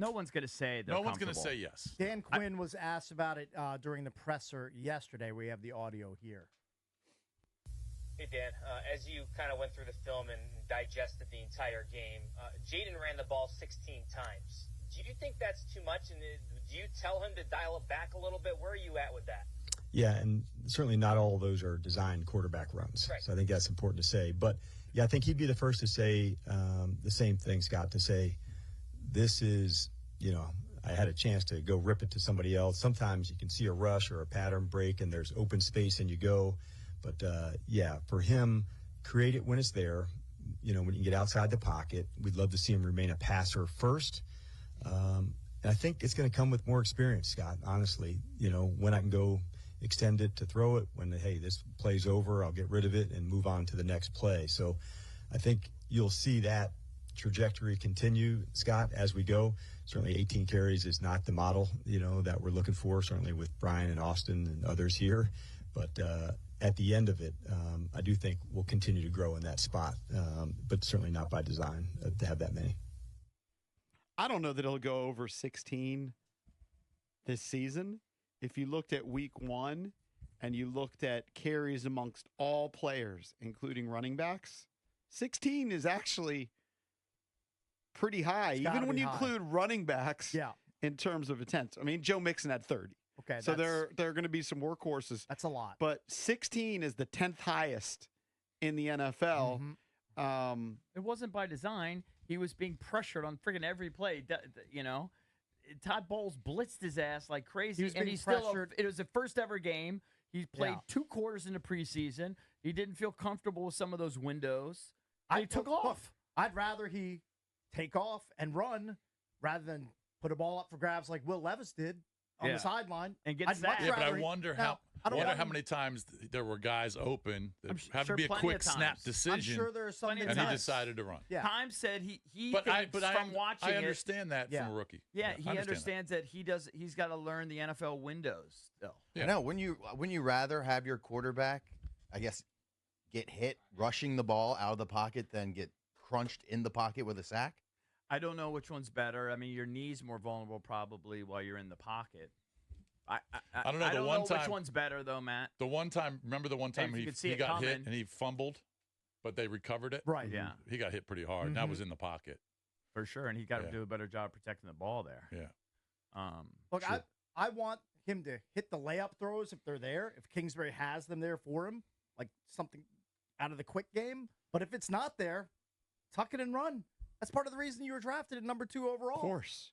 No one's going to say they're No one's going to comfortable. say yes. Dan Quinn was asked about it during the presser yesterday. We have the audio here. Hey, Dan, as you kind of went through the film and digested the entire game, Jayden ran the ball 16 times. Do you think that's too much? And do you tell him to dial it back a little bit? Where are you at with that? Yeah, and certainly not all of those are designed quarterback runs. Right. So I think that's important to say. But, yeah, I think he'd be the first to say the same thing, Scott, to say this is, I had a chance to go rip it to somebody else. Sometimes you can see a rush or a pattern break and there's open space and you go. But, for him, create it when it's there. When you get outside the pocket, we'd love to see him remain a passer first. And I think it's going to come with more experience, Scott, honestly. When I can go extend it to throw it, when, hey, this play's over, I'll get rid of it and move on to the next play. So I think you'll see that trajectory continue, Scott, as we go. Certainly 18 carries is not the model, that we're looking for, certainly with Brian and Austin and others here. But at the end of it, I do think we'll continue to grow in that spot, but certainly not by design to have that many. I don't know that he'll go over 16 this season. If you looked at week 1 and you looked at carries amongst all players, including running backs, 16 is actually pretty high, even when you include running backs in terms of attempts. I mean, Joe Mixon had 30. Okay, so there are going to be some workhorses. That's a lot. But 16 is the 10th highest in the NFL. Mm-hmm. It wasn't by design. He was being pressured on friggin' every play. Todd Bowles blitzed his ass like crazy, and he's pressured. It was the first ever game. He played 2 quarters in the preseason. He didn't feel comfortable with some of those windows. He took off. I'd rather he take off and run rather than put a ball up for grabs like Will Levis did on the sideline and get sacked. Yeah, but I wonder how many times there were guys open that had to be a quick snap decision. I'm sure there are some and he decided to run. Yeah. Time said he but thinks from watching I understand that from a rookie. Yeah, he understands that he's got to learn the NFL windows still. Yeah. No, when you rather have your quarterback, I guess, get hit rushing the ball out of the pocket than get crunched in the pocket with a sack? I don't know which one's better. I mean, your knee's more vulnerable probably while you're in the pocket. I don't know. I don't know which one's better, though, Matt. The one time, remember the one time he got hit and he fumbled, but they recovered it? Right. Yeah. He got hit pretty hard, and that was in the pocket. For sure, and he got to do a better job protecting the ball there. Yeah. Look, sure. I want him to hit the layup throws if they're there, if Kingsbury has them there for him, like something out of the quick game. But if it's not there, tuck it and run. That's part of the reason you were drafted at number 2 overall. Of course.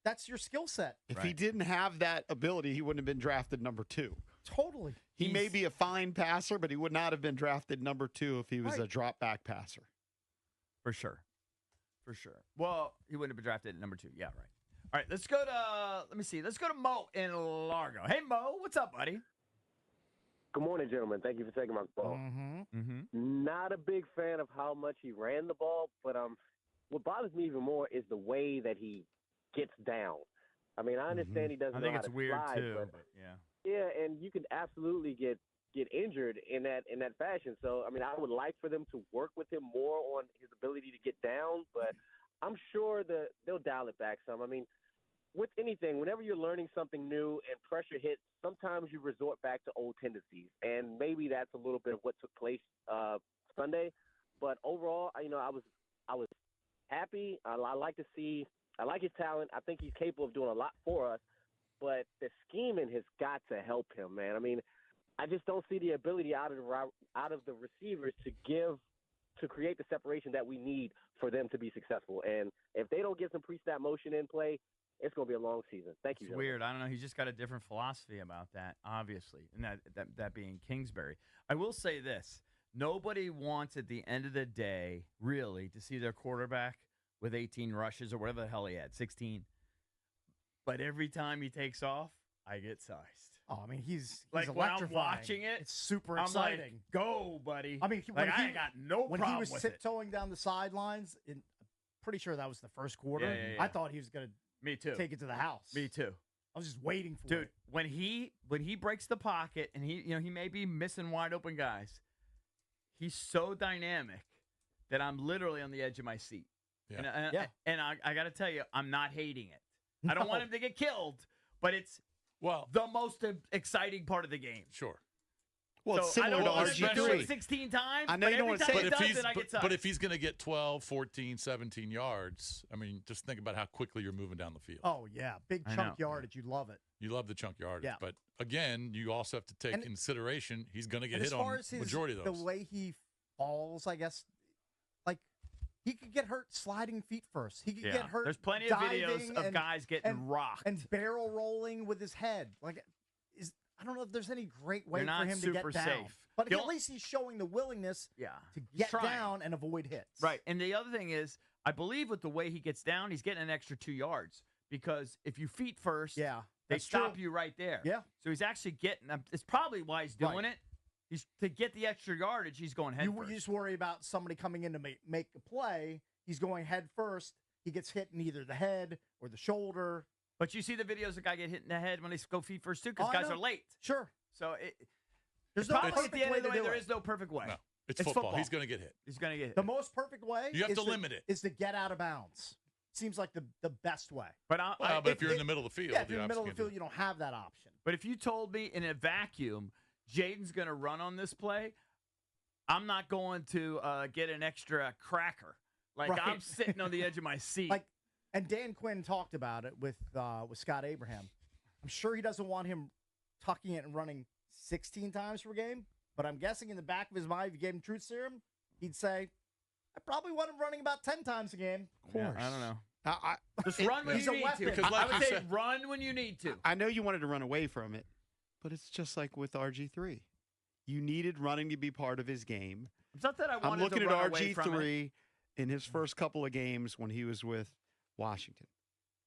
That's your skill set. If he didn't have that ability, he wouldn't have been drafted number 2. Totally. He may be a fine passer, but he would not have been drafted number 2 if he was a drop back passer. For sure. Well, he wouldn't have been drafted at number 2. Yeah, right. All right, let's go to, let's go to Mo in Largo. Hey, Mo, what's up, buddy? Good morning, gentlemen. Thank you for taking my call. Not a big fan of how much he ran the ball, but what bothers me even more is the way that he gets down. I mean, I understand he doesn't know how to slide. I think it's weird, too. But yeah, and you can absolutely get injured in that fashion. So, I mean, I would like for them to work with him more on his ability to get down, but I'm sure they'll dial it back some. I mean, with anything, whenever you're learning something new and pressure hits, sometimes you resort back to old tendencies, and maybe that's a little bit of what took place Sunday. But overall, I was happy. I like his talent. I think he's capable of doing a lot for us, but the scheming has got to help him, man. I mean, I just don't see the ability out of the receivers to create the separation that we need for them to be successsul. And if they don't get some pre-snap motion in play, it's going to be a long season. Thank you. It's weird. I don't know. He's just got a different philosophy about that, obviously, and that being Kingsbury. I will say this. Nobody wants at the end of the day, really, to see their quarterback with 18 rushes or whatever the hell he had, 16. But every time he takes off, I get sized. Oh, I mean, he's like electrifying. When I'm watching it, it's super I'm exciting. Like, go, buddy. I mean, I ain't got no problem with it. When he was tiptoeing down the sidelines, I'm pretty sure that was the first quarter. Yeah. I thought he was going to take it to the house. Me too. I was just waiting for it. Dude, when he breaks the pocket and he may be missing wide open guys, he's so dynamic that I'm literally on the edge of my seat. Yeah. And I got to tell you, I'm not hating it. I don't want him to get killed, but it's the most exciting part of the game. Sure. Well, so it's similar I don't to want him to do it RG3. 16 times, I know you don't every want to time say he does it, I get but if he's going to get 12, 14, 17 yards, I mean, just think about how quickly you're moving down the field. Oh, yeah. Big chunk yardage. You love it. You love the chunk yardage. Yeah. But, again, you also have to take into consideration he's going to get hit on majority of those. The way he falls, I guess, like, he could get hurt sliding feet first. He could get hurt. There's plenty of videos of guys getting rocked. And barrel rolling with his head. Like, I don't know if there's any great way for him to get down. Safe. But at least he's showing the willingness to get down and avoid hits. Right. And the other thing is, I believe with the way he gets down, he's getting an extra 2 yards. Because if you feet first, they stop you right there. Yeah. So he's actually getting – it's probably why he's doing it. He's to get the extra yardage, he's going head first. You just worry about somebody coming in to make a play. He's going head first. He gets hit in either the head or the shoulder. But you see the videos of guy get hit in the head when they go feet first, too, because guys are late. Sure. So there's no perfect way to do it. There is no perfect way. No, it's football. He's going to get hit. He's going to get hit. The most perfect way you have to limit it. Is to get out of bounds. Seems like the best way. But if you're in the middle of the field, if you're in the middle of the field, you don't have that option. But if you told me in a vacuum, Jayden's going to run on this play, I'm not going to get an extra cracker. Like I'm sitting on the edge of my seat. And Dan Quinn talked about it with Scott Abraham. I'm sure he doesn't want him tucking it and running 16 times per game, but I'm guessing in the back of his mind, if you gave him truth serum, he'd say, I probably want him running about 10 times a game. Of course. I don't know. Just run when you need to. Because I would say run when you need to. I know you wanted to run away from it, but it's just like with RG3. You needed running to be part of his game. It's not that I wanted I'm looking to at run away from RG3 in his first couple of games when he was with Washington.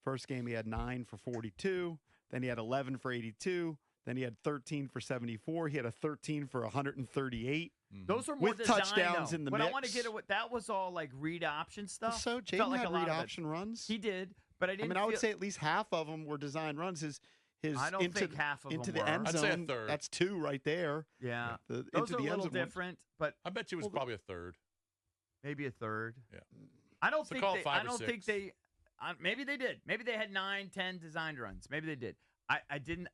First game, he had 9 for 42. Then he had 11 for 82. Then he had 13 for 74. He had a 13 for 138. Those are more with touchdowns in the what mix. I want to get at that was all like read option stuff. So Jayden had read option runs. He did, but I didn't. I would say at least half of them were design runs. I don't think half of into them the end I'd zone. say a third. That's 2 right there. Yeah, Those are a little different, but I bet you it was probably a third. Maybe a third. Yeah. I don't think they. I don't think they. Maybe they did. Maybe they had 9, 10 designed runs. Maybe they did. I didn't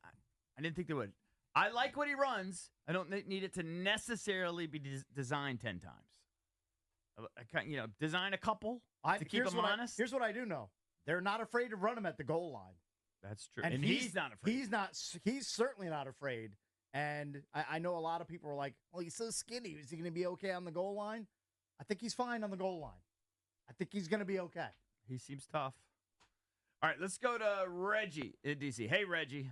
think they would. I like what he runs. I don't need it to necessarily be designed 10 times. Design a couple to keep him honest. Here's what I do know: they're not afraid to run him at the goal line. That's true, and he's not afraid. He's certainly not afraid. And I know a lot of people are like, "Well, he's so skinny. Is he going to be okay on the goal line?" I think he's fine on the goal line. I think he's going to be okay. He seems tough. All right, let's go to Reggie in DC. Hey, Reggie.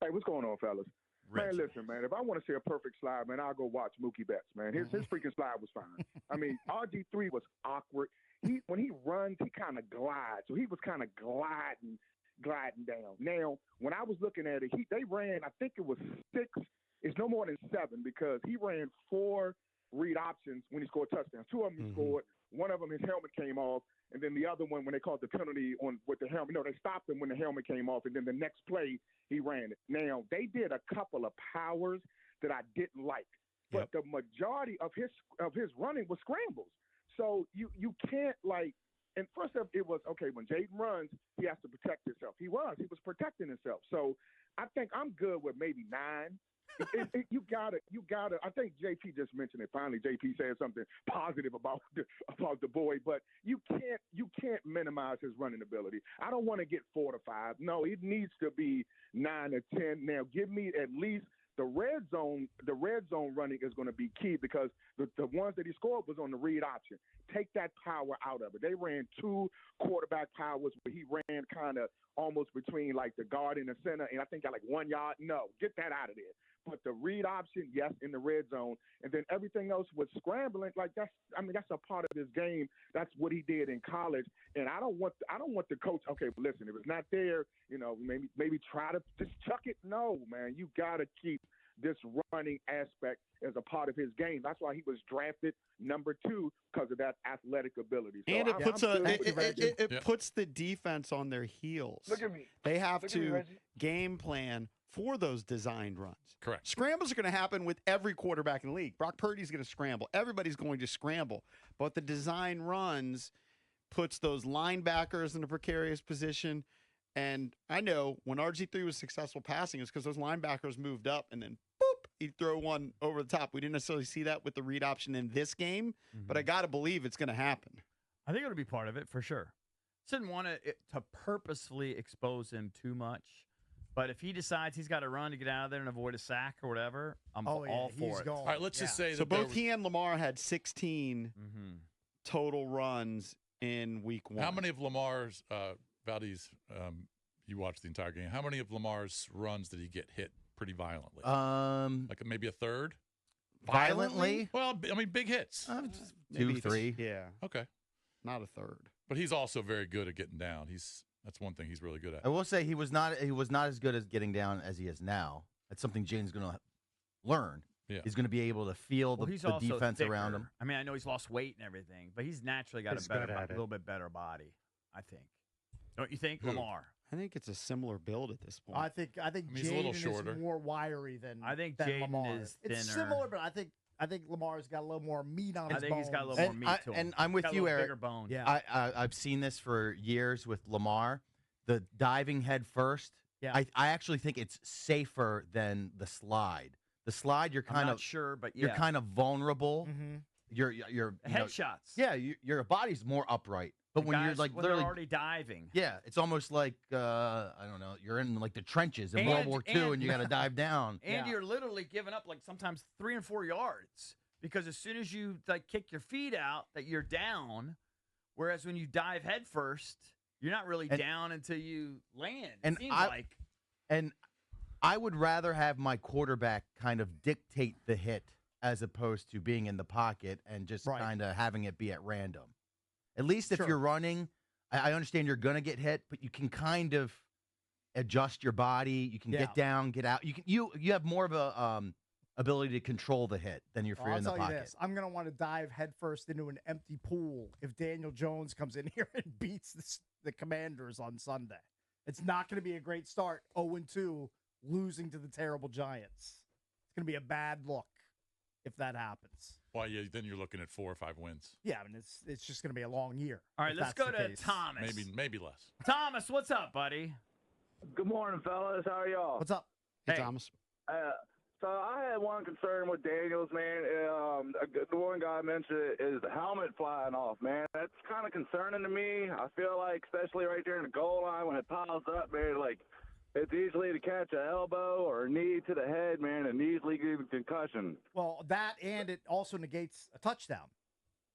Hey, what's going on, fellas? Reggie. Man, listen, man, if I want to see a perfect slide, man, I'll go watch Mookie Betts, man. His freaking slide was fine. I mean, RG3 was awkward. When he runs, he kind of glides. So he was kind of gliding down. Now, when I was looking at it, they ran, I think it was 6. It's no more than 7 because he ran 4 read options when he scored touchdowns. 2 of them he scored. One of them, his helmet came off. And then the other one, when they called the penalty with the helmet, they stopped him when the helmet came off. And then the next play, he ran it. Now, they did a couple of powers that I didn't like. But the majority of his running was scrambles. So you can't, and first off, it was, okay, when Jayden runs, he has to protect himself. He was protecting himself. So I think I'm good with maybe 9. You gotta. I think JP just mentioned it. Finally, JP said something positive about the boy, but you can't minimize his running ability. I don't want to get 4 to 5. No, it needs to be 9 or 10. Now, give me at least the red zone. The red zone running is going to be key because the ones that he scored was on the read option. Take that power out of it. They ran 2 quarterback powers where he ran kind of almost between the guard and the center, and I think got 1 yard. No, get that out of there. But the read option, yes, in the red zone, and then everything else was scrambling. That's a part of his game. That's what he did in college. And I don't want the coach. Okay, but listen, if it's not there, maybe try to just chuck it. No, man, you got to keep this running aspect as a part of his game. That's why he was drafted number 2 because of that athletic ability. So and it puts the defense on their heels. Look at me. They have to game plan for those designed runs. Correct. Scrambles are going to happen with every quarterback in the league. Brock Purdy's going to scramble. Everybody's going to scramble. But the design runs puts those linebackers in a precarious position And I know when RG3 was successful passing, it's because those linebackers moved up and then boop, he'd throw one over the top. We didn't necessarily see that with the read option in this game, but I got to believe it's going to happen. I think it'll be part of it for sure. Didn't want to purposefully expose him too much. But if he decides he's got to run to get out of there and avoid a sack or whatever, I'm all for it. Going. All right, let's just say so that both he and Lamar had 16 total runs in week 1. How many of Lamar's Valdez? You watched the entire game. How many of Lamar's runs did he get hit pretty violently? Like maybe a third. Violently? Well, I mean, big hits. 2, 3. Yeah. Okay. Not a third. But he's also very good at getting down. That's one thing he's really good at. I will say he was not as good as getting down as he is now. That's something Jaden's going to learn. Yeah. He's going to be able to feel the defense around him. I mean, I know he's lost weight and everything, but he's naturally got a little bit better body, I think. Don't you think, Lamar? I think it's a similar build at this point. I think he's a little Jayden shorter. is more wiry than Jayden Lamar. is thinner. It's similar, but I think Lamar's got a little more meat on his bones. I think he's got a little more meat to him. And I'm with you, Eric. Bigger bone. Yeah. I've seen this for years with Lamar. The diving head first. Yeah. I actually think it's safer than the slide. The slide, you're kind I'm of not sure, but you're kind of vulnerable. Mm-hmm. You're headshots. Yeah, your body's more upright. But when you're like literally already diving, yeah, it's almost like I don't know, you're in like the trenches in World War II, and you got to dive down. And you're literally giving up like sometimes 3 and 4 yards because as soon as you like kick your feet out, that you're down. Whereas when you dive head first, you're not really down until you land. It seems like. And I would rather have my quarterback kind of dictate the hit as opposed to being in the pocket and just kind of having it be at random. At least if you're running, I understand you're going to get hit, but you can kind of adjust your body. You can get down, get out. You have more of a ability to control the hit than if you're in the pocket. I'll tell you this. I'm going to want to dive headfirst into an empty pool if Daniel Jones comes in here and beats the Commanders on Sunday. It's not going to be a great start, 0-2, losing to the terrible Giants. It's going to be a bad look if that happens. Well, yeah, then you're looking at 4 or 5 wins. Yeah, I mean, it's just going to be a long year. All right, let's go to Thomas. Maybe less. Thomas, what's up, buddy? Good morning, fellas. How are y'all? What's up? Hey, Thomas. So I had one concern with Daniels, man. The one guy mentioned is the helmet flying off, man. That's kind of concerning to me. I feel like, especially right there in the goal line when it piles up, man, like it's easily to catch an elbow or a knee to the head, man, and easily give a concussion. Well, that and it also negates a touchdown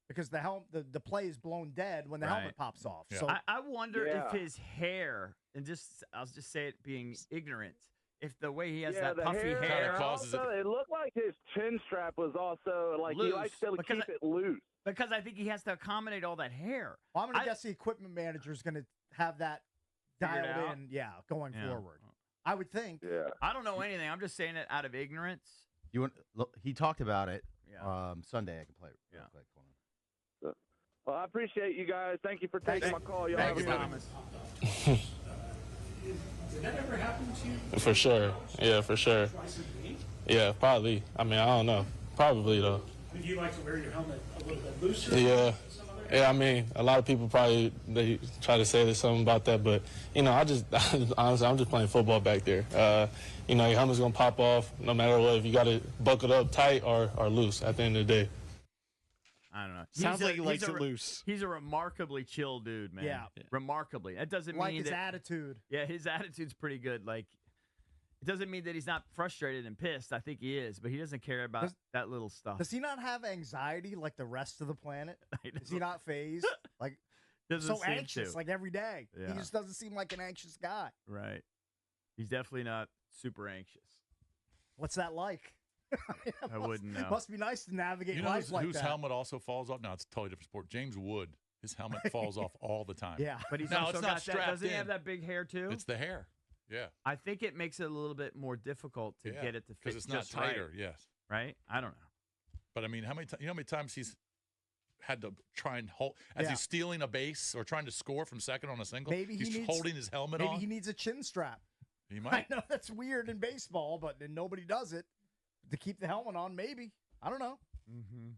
because the play is blown dead when the helmet pops off. Yeah. So I wonder if his hair, and I'll just say it being ignorant, if the way he has that puffy hair causes also, it looked like his chin strap was also like loose, he likes to keep it loose. Because I think he has to accommodate all that hair. Well, I'm going to guess the equipment manager is going to have that dialed in, going forward. I would think. Yeah. I don't know anything. I'm just saying it out of ignorance. He talked about it Sunday. I can play it real quick for him. Well, I appreciate you guys. Thank you for taking my call. Y'all have a good Thomas. Did that ever happen to you? For sure. Yeah, for sure. Yeah, probably. I mean, I don't know. Probably, though. I mean, do you like to wear your helmet a little bit looser? Yeah. Yeah, I mean, a lot of people they try to say there's something about that, but, honestly, I'm just playing football back there. Your helmet's going to pop off no matter what, if you got it buckled up tight or loose at the end of the day. I don't know. Sounds like he likes it loose. He's a remarkably chill dude, man. Yeah. Remarkably. That doesn't like mean his attitude. Yeah, his attitude's pretty good. Like, it doesn't mean that he's not frustrated and pissed. I think he is, but he doesn't care about that little stuff. Does he not have anxiety like the rest of the planet? Is he not phased? Like, so anxious, like every day. Yeah. He just doesn't seem like an anxious guy. Right. He's definitely not super anxious. What's that like? I wouldn't know. Must be nice to navigate life like whose that. helmet also falls off? No, it's a totally different sport. James Wood, his helmet falls off all the time. Yeah. But he's now, also it's not got strapped that. Doesn't he in. have that big hair, too? It's the hair. Yeah. I think it makes it a little bit more difficult to get it to fit because it's not just tighter. right. Yes. Right? I don't know. But I mean, how many times he's had to try and hold as he's stealing a base or trying to score from second on a single? Maybe he's holding his helmet on. Maybe he needs a chin strap. He might. I know that's weird in baseball, but nobody does it. To keep the helmet on, maybe. I don't know. Mm-hmm.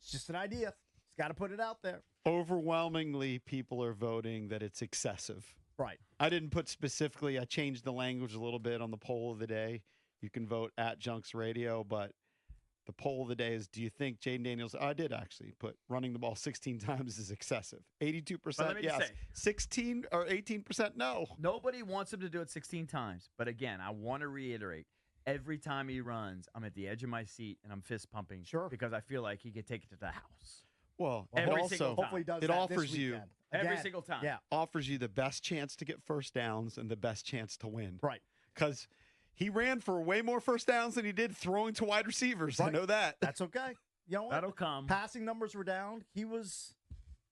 It's just an idea. He's got to put it out there. Overwhelmingly, people are voting that it's excessive. Right. I didn't put specifically. I changed the language a little bit on the poll of the day. You can vote at Junks Radio, but the poll of the day is: do you think Jayden Daniels? I did actually put running the ball 16 times is excessive. 82% yes. 16 or 18% no. Nobody wants him to do it 16 times. But again, I want to reiterate: every time he runs, I'm at the edge of my seat and I'm fist pumping. Sure. Because I feel like he could take it to the house. Well, every also, single time. Hopefully he does it that offers this you weekend. Every Again, single time. Yeah. offers you the best chance to get first downs and the best chance to win. Right. Because he ran for way more first downs than he did throwing to wide receivers. Right. I know that. That's okay. You know what? That'll come. Passing numbers were down.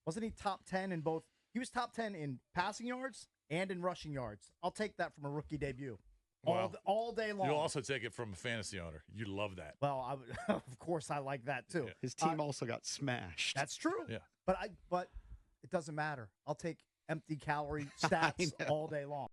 Wasn't he top 10 in both? He was top 10 in passing yards and in rushing yards. I'll take that from a rookie debut. All day long. You'll also take it from a fantasy owner. You love that. Well, of course I like that too. Yeah. His team also got smashed. That's true. Yeah. But it doesn't matter. I'll take empty calorie stats all day long.